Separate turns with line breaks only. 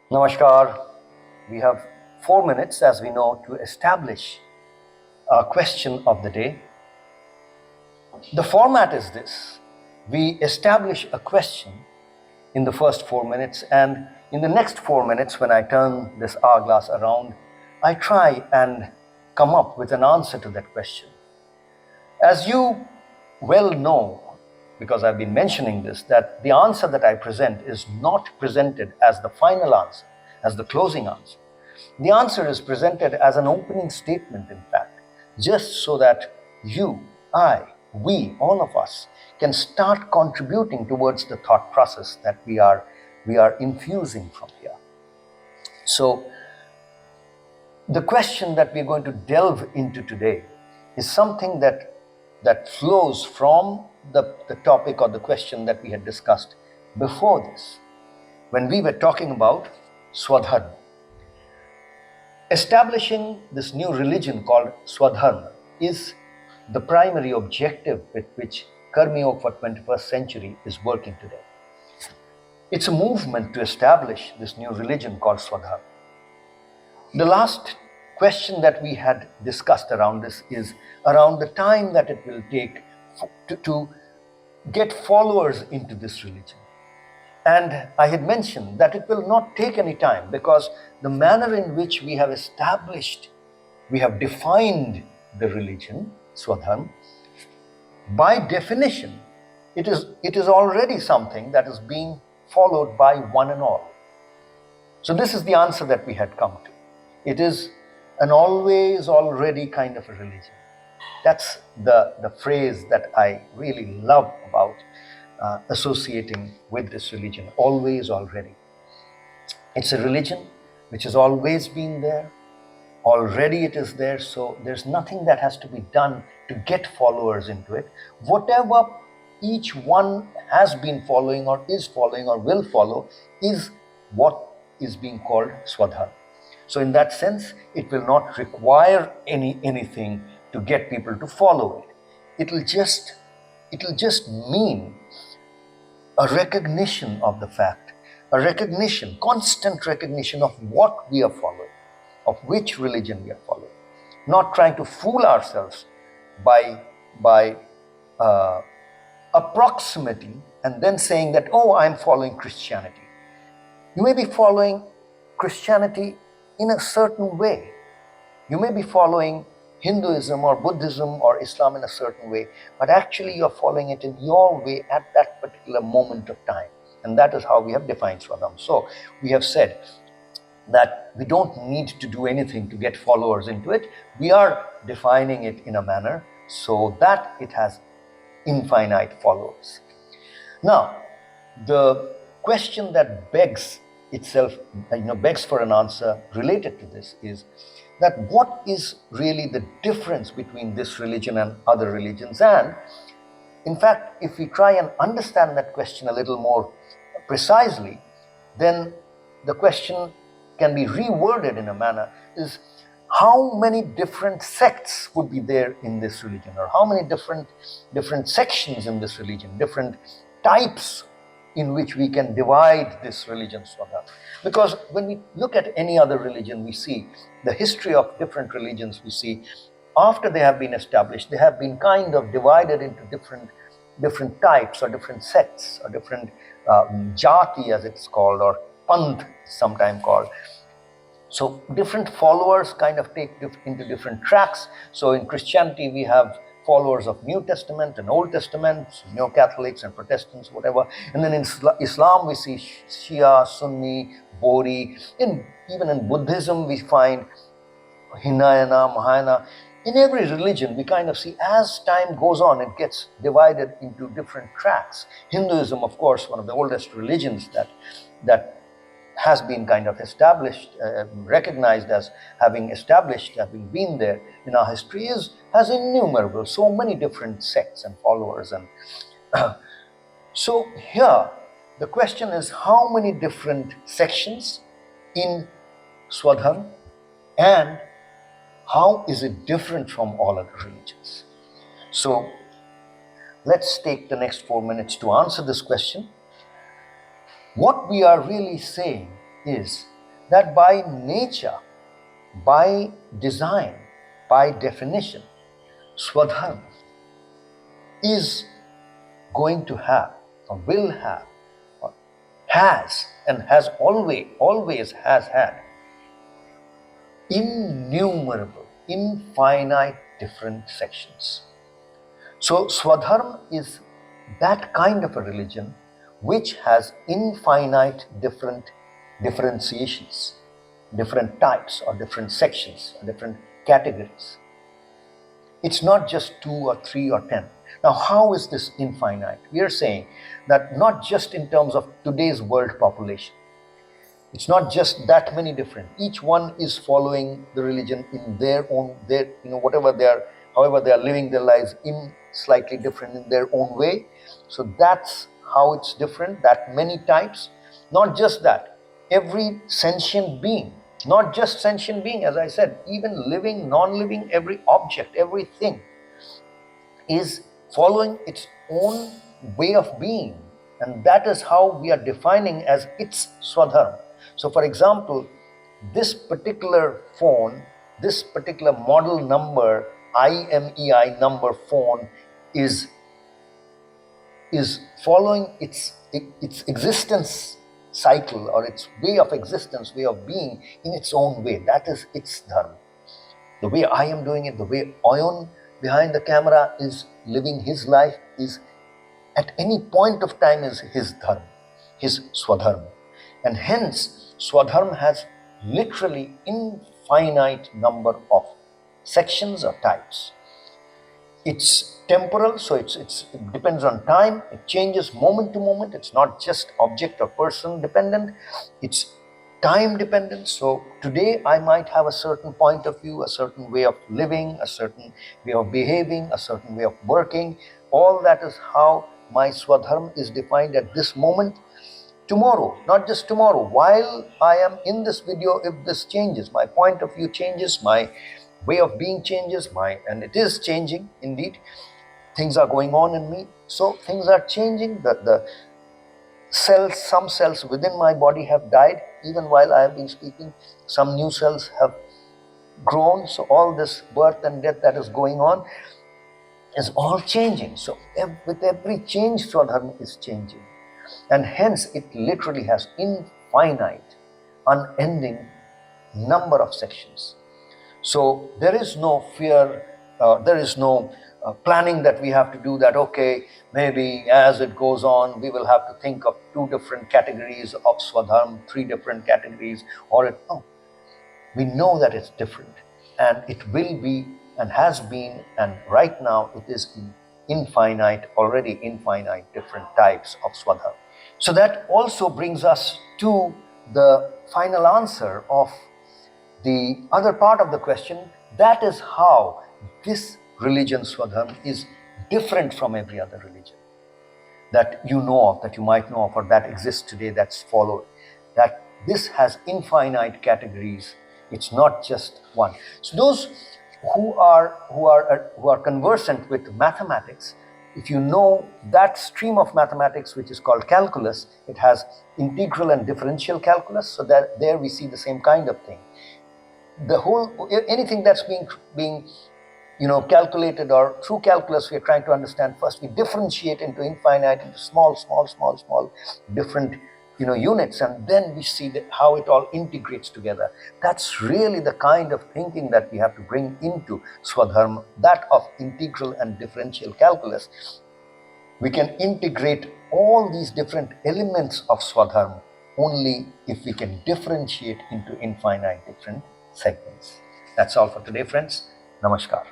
Namaskar. We have 4 minutes, as we know, to establish a question of the day. The format is this. We establish a question in the first 4 minutes, and in the next 4 minutes, when I turn this hourglass around, I try and come up with an answer to that question. As you well know, because I've been mentioning this, that the answer that I present is not presented as the final answer, as the closing answer. The answer is presented as an opening statement, in fact, just so that you, we, all of us, can start contributing towards the thought process that we are infusing from here. So, the question that we're going to delve into today is something that flows from the topic or the question that we had discussed before this, when we were talking about Swadharm. Establishing this new religion called Swadharm is the primary objective with which Karma Yoga for 21st century is working today. It's a movement to establish this new religion called Swadharm. The last question that we had discussed around this is around the time that it will take to get followers into this religion. And I had mentioned that it will not take any time, because the manner in which we have established, we have defined the religion, Swadharm, by definition, it is already something that is being followed by one and all. So this is the answer that we had come to. It is an always already kind of a religion. That's the phrase that I really love about associating with this religion, always already. It's a religion which has always been there. Already it is there, so there's nothing that has to be done to get followers into it. Whatever each one has been following or is following or will follow is what is being called Swadharm. So in that sense, it will not require anything to get people to follow it. It'll just mean a recognition of the fact, a recognition, constant recognition of what we are following, of which religion we are following. Not trying to fool ourselves by approximating and then saying that, oh, I'm following Christianity. You may be following Christianity in a certain way. You may be following Hinduism or Buddhism or Islam in a certain way, but actually you're following it in your way at that particular moment of time. And that is how we have defined Swadharm. So we have said that we don't need to do anything to get followers into it. We are defining it in a manner so that it has infinite followers. Now, the question that begs for an answer related to this is that what is really the difference between this religion and other religions? And in fact, if we try and understand that question a little more precisely, then the question can be reworded in a manner is, how many different sects would be there in this religion, or how many different sections in this religion, different types in which we can divide this religion Swadharm. Because when we look at any other religion, we see the history of different religions, we see after they have been established, they have been kind of divided into different types or different sects or different jati, as it's called, or panth sometimes called. So different followers kind of take into different tracks. So in Christianity, we have followers of New Testament and Old Testament, Neo-Catholics and Protestants, whatever. And then in Islam, we see Shia, Sunni, Bodhi. Even in Buddhism, we find Hinayana, Mahayana. In every religion, we kind of see as time goes on, it gets divided into different tracks. Hinduism, of course, one of the oldest religions that has been kind of established, recognized as having been there in our history, has innumerable, so many different sects and followers. And so here, the question is, how many different sections in Swadharm, and how is it different from all other religions? So let's take the next 4 minutes to answer this question. What we are really saying is that by nature, by design, by definition, Swadharm is going to have, or will have, or has, and has always has had innumerable, infinite different sections. So Swadharm is that kind of a religion which has infinite different differentiations, different types or different sections, or different categories. It's not just 2 or 3 or 10. Now, how is this infinite? We are saying that not just in terms of today's world population. It's not just that many different. Each one is following the religion in their own, whatever they are, however they are living their lives in slightly different in their own way. So that's how it's different, that many types. Not just that, every sentient being, not just sentient being, as I said, even living, non-living, every object, everything is following its own way of being. And that is how we are defining as its Swadharm. So for example, this particular phone, this particular model number, IMEI number phone is following its existence cycle, or its way of existence, way of being in its own way. That is its dharma. The way I am doing it, the way Ayon behind the camera is living his life, is at any point of time is his dharma, his Swadharma. And hence, Swadharma has literally infinite number of sections or types. It's temporal, so it depends on time. It changes moment to moment. It's not just object or person dependent. It's time dependent. So today I might have a certain point of view, a certain way of living, a certain way of behaving, a certain way of working. All that is how my Swadharma is defined at this moment. Tomorrow, not just tomorrow, while I am in this video, if this changes, my point of view changes, my way of being changes, and it is changing indeed. Things are going on in me, so things are changing. The cells, some cells within my body have died even while I have been speaking. Some new cells have grown. So all this birth and death that is going on is all changing. So with every change, Swadharma is changing. And hence it literally has infinite, unending number of sections. So there is no fear, there is no planning that we have to do that, okay, maybe as it goes on, we will have to think of 2 different categories of Swadharma, 3 different categories, no. We know that it's different, and it will be, and has been, and right now it is in already infinite different types of Swadharma. So that also brings us to the final answer of the other part of the question. That is how this religion, Swadharma, is different from every other religion that you know of, that you might know of, or that exists today, that's followed. That this has infinite categories. It's not just one. So those who are conversant with mathematics, if you know that stream of mathematics which is called calculus, it has integral and differential calculus. So that there we see the same kind of thing. The whole, anything that's being calculated, or through calculus we are trying to understand, first we differentiate into infinite, into small different units, and then we see that how it all integrates together. That's really the kind of thinking that we have to bring into Swadharma, that of integral and differential calculus. We can integrate all these different elements of Swadharma only if we can differentiate into infinite different segments. That's all for today, friends. Namaskar.